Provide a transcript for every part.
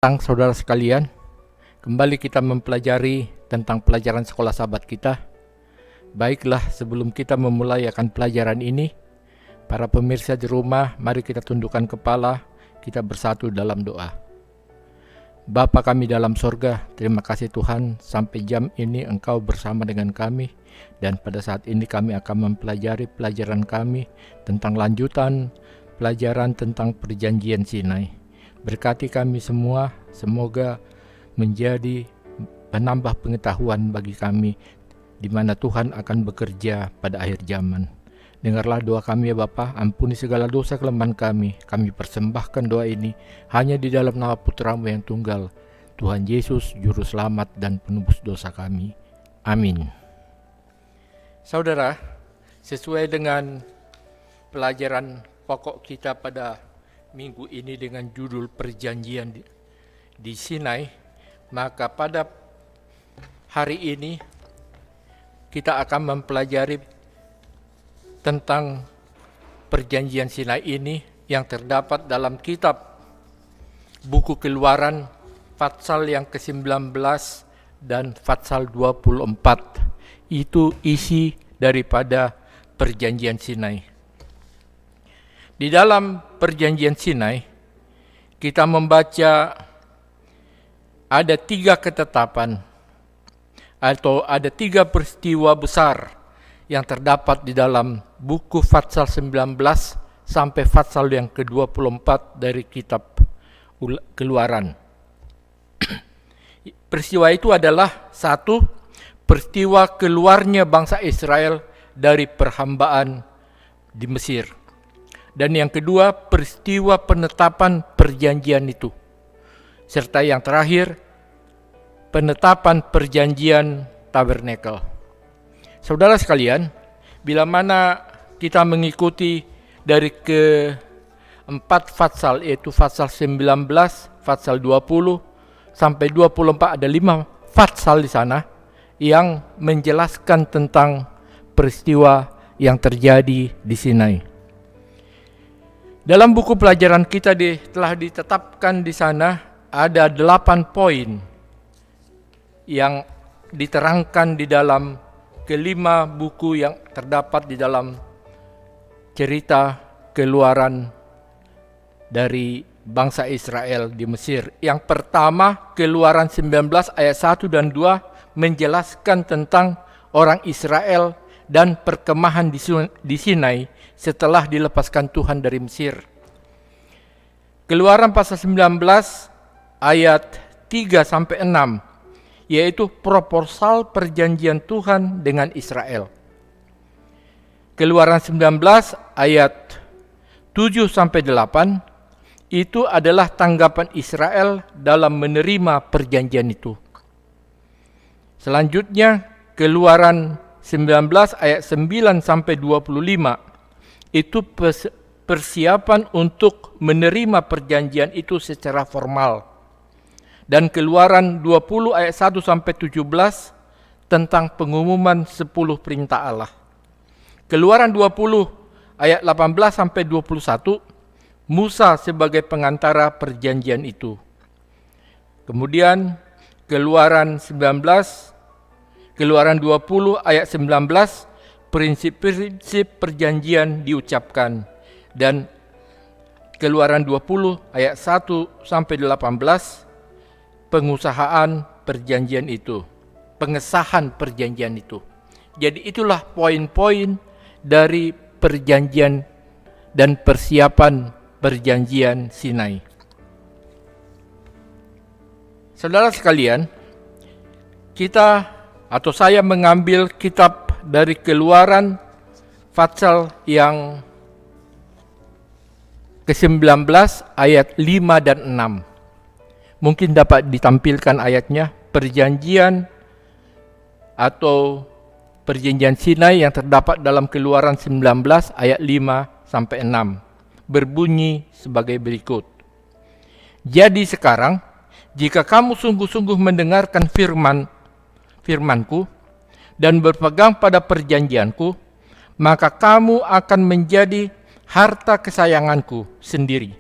Saudara sekalian, kembali kita mempelajari tentang pelajaran sekolah sahabat kita. Baiklah, sebelum kita memulai akan pelajaran ini, para pemirsa di rumah, mari kita tundukkan kepala, kita bersatu dalam doa. Bapa kami dalam sorga, terima kasih Tuhan, sampai jam ini Engkau bersama dengan kami, dan pada saat ini kami akan mempelajari pelajaran kami tentang lanjutan pelajaran tentang perjanjian Sinai. Berkati kami semua, semoga menjadi penambah pengetahuan bagi kami di mana Tuhan akan bekerja pada akhir zaman. Dengarlah doa kami ya Bapa, ampuni segala dosa kelemahan kami. Kami persembahkan doa ini hanya di dalam nama Putra-Mu yang tunggal, Tuhan Yesus, Juru Selamat dan penebus dosa kami. Amin. Saudara, sesuai dengan pelajaran pokok kita pada minggu ini dengan judul perjanjian di Sinai, maka pada hari ini kita akan mempelajari tentang perjanjian Sinai ini yang terdapat dalam kitab buku Keluaran pasal yang ke-19 dan pasal 24. Itu isi daripada perjanjian Sinai. Di dalam perjanjian Sinai, kita membaca ada 3 ketetapan atau ada 3 peristiwa besar yang terdapat di dalam buku pasal 19 sampai pasal yang ke-24 dari kitab Keluaran. Peristiwa itu adalah 1, peristiwa keluarnya bangsa Israel dari perhambaan di Mesir. Dan yang kedua, peristiwa penetapan perjanjian itu. Serta yang terakhir, penetapan perjanjian tabernakel. Saudara sekalian, bila mana kita mengikuti dari ke-4 pasal, yaitu pasal 19, pasal 20, sampai 24, ada 5 pasal di sana yang menjelaskan tentang peristiwa yang terjadi di Sinai. Dalam buku pelajaran kita telah ditetapkan di sana ada 8 poin yang diterangkan di dalam kelima buku yang terdapat di dalam cerita keluaran dari bangsa Israel di Mesir. Yang pertama, Keluaran 19 ayat 1 dan 2 menjelaskan tentang orang Israel dan perkemahan di Sinai setelah dilepaskan Tuhan dari Mesir. Keluaran pasal 19 ayat 3 sampai 6 yaitu proposal perjanjian Tuhan dengan Israel. Keluaran 19 ayat 7 sampai 8 itu adalah tanggapan Israel dalam menerima perjanjian itu. Selanjutnya Keluaran 19 ayat 9 sampai 25 itu persiapan untuk menerima perjanjian itu secara formal. Dan Keluaran 20 ayat 1 sampai 17 tentang pengumuman 10 perintah Allah. Keluaran 20 ayat 18 sampai 21 Musa sebagai pengantara perjanjian itu. Kemudian Keluaran 20 ayat 19 prinsip-prinsip perjanjian diucapkan, dan Keluaran 20 ayat 1 sampai 18 pengusahaan perjanjian itu, pengesahan perjanjian itu. Jadi itulah poin-poin dari perjanjian dan persiapan perjanjian Sinai. Saudara sekalian, saya mengambil kitab dari Keluaran pasal yang ke-19 ayat 5 dan 6. Mungkin dapat ditampilkan ayatnya. Perjanjian atau perjanjian Sinai yang terdapat dalam Keluaran 19 ayat 5 sampai 6 berbunyi sebagai berikut. Jadi sekarang, jika kamu sungguh-sungguh mendengarkan firmanku dan berpegang pada perjanjianku, maka kamu akan menjadi harta kesayanganku sendiri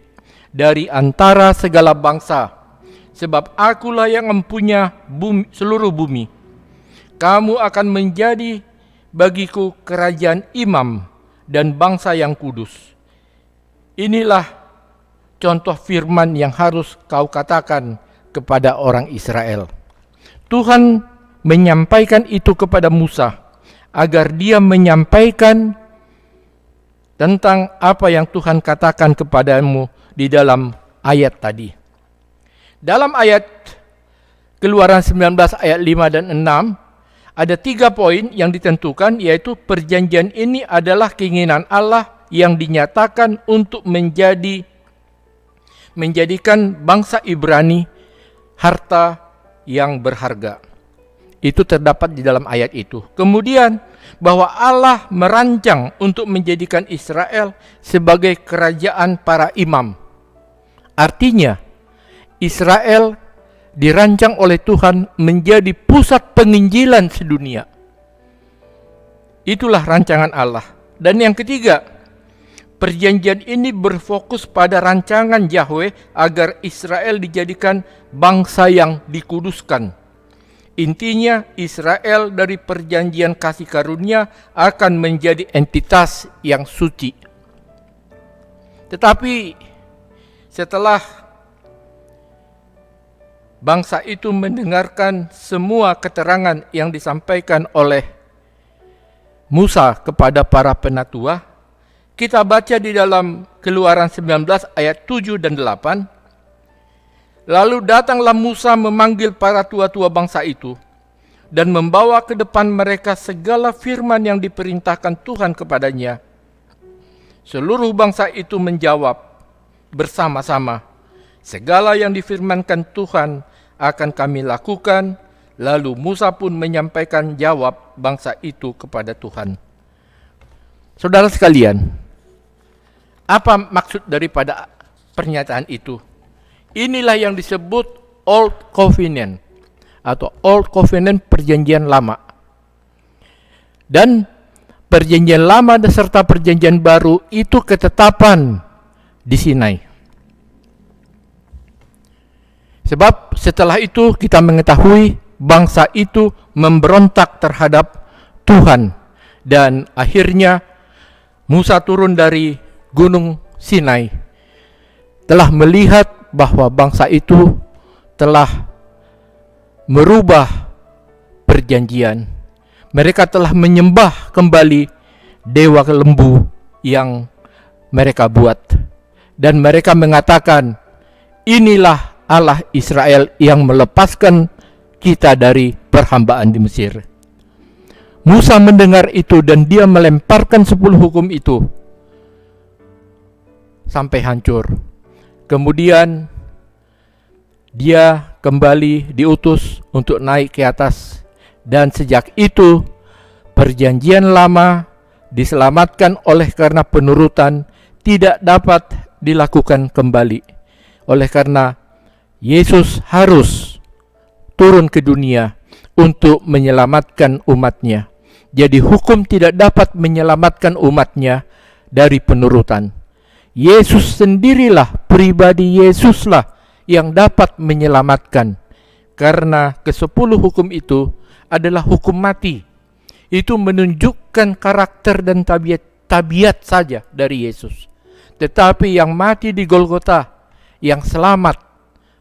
dari antara segala bangsa, sebab akulah yang mempunyai seluruh bumi. Kamu akan menjadi bagiku kerajaan imam dan bangsa yang kudus. Inilah contoh firman yang harus kau katakan kepada orang Israel. Tuhan menyampaikan itu kepada Musa agar dia menyampaikan tentang apa yang Tuhan katakan kepadamu di dalam ayat tadi. Dalam ayat Keluaran 19 ayat 5 dan 6 ada 3 poin yang ditentukan, yaitu perjanjian ini adalah keinginan Allah yang dinyatakan untuk menjadikan bangsa Ibrani harta yang berharga. Itu terdapat di dalam ayat itu. Kemudian bahwa Allah merancang untuk menjadikan Israel sebagai kerajaan para imam. Artinya Israel dirancang oleh Tuhan menjadi pusat penginjilan sedunia. Itulah rancangan Allah. Dan yang ketiga, perjanjian ini berfokus pada rancangan Yahweh agar Israel dijadikan bangsa yang dikuduskan. Intinya, Israel dari perjanjian kasih karunia akan menjadi entitas yang suci. Tetapi setelah bangsa itu mendengarkan semua keterangan yang disampaikan oleh Musa kepada para penatua, kita baca di dalam Keluaran 19 ayat 7 dan 8. Lalu datanglah Musa memanggil para tua-tua bangsa itu dan membawa ke depan mereka segala firman yang diperintahkan Tuhan kepadanya. Seluruh bangsa itu menjawab bersama-sama, segala yang difirmankan Tuhan akan kami lakukan. Lalu Musa pun menyampaikan jawab bangsa itu kepada Tuhan. Saudara sekalian, apa maksud daripada pernyataan itu? Inilah yang disebut Old Covenant atau Old Covenant, perjanjian lama. Dan perjanjian lama serta perjanjian baru itu ketetapan di Sinai. Sebab setelah itu kita mengetahui bangsa itu memberontak terhadap Tuhan. Dan akhirnya Musa turun dari Gunung Sinai, telah melihat bahwa bangsa itu telah merubah perjanjian. Mereka telah menyembah kembali dewa lembu yang mereka buat. Dan mereka mengatakan, inilah Allah Israel yang melepaskan kita dari perhambaan di Mesir. Musa mendengar itu dan dia melemparkan 10 hukum itu sampai hancur. Kemudian dia kembali diutus untuk naik ke atas, dan sejak itu perjanjian lama diselamatkan oleh karena penurutan tidak dapat dilakukan kembali. Oleh karena Yesus harus turun ke dunia untuk menyelamatkan umatnya. Jadi hukum tidak dapat menyelamatkan umatnya dari penurutan. Yesus sendirilah, pribadi Yesuslah yang dapat menyelamatkan. Karena ke-10 hukum itu adalah hukum mati. Itu menunjukkan karakter dan tabiat saja dari Yesus. Tetapi yang mati di Golgota, yang selamat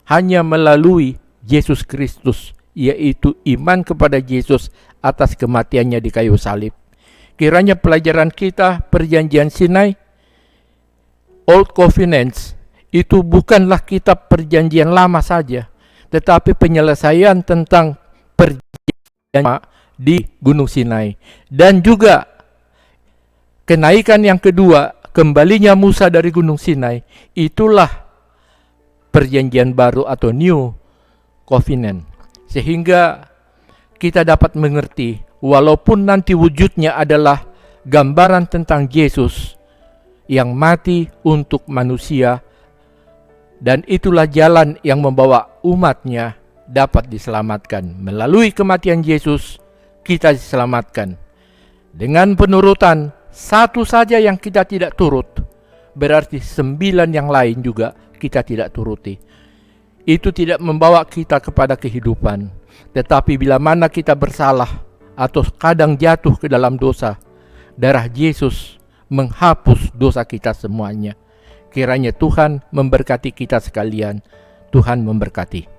hanya melalui Yesus Kristus, yaitu iman kepada Yesus atas kematiannya di kayu salib. Kiranya pelajaran kita perjanjian Sinai, Old Covenants, itu bukanlah kitab perjanjian lama saja, tetapi penyelesaian tentang perjanjian di Gunung Sinai. Dan juga kenaikan yang kedua, kembalinya Musa dari Gunung Sinai, itulah perjanjian baru atau New Covenant. Sehingga kita dapat mengerti, walaupun nanti wujudnya adalah gambaran tentang Yesus yang mati untuk manusia, dan itulah jalan yang membawa umatnya dapat diselamatkan. Melalui kematian Yesus, kita diselamatkan. Dengan penurutan, satu saja yang kita tidak turut, berarti 9 yang lain juga kita tidak turuti. itu tidak membawa kita kepada kehidupan. Tetapi bila mana kita bersalah atau kadang jatuh ke dalam dosa, darah Yesus menghapus dosa kita semuanya. Kiranya Tuhan memberkati kita sekalian. Tuhan memberkati.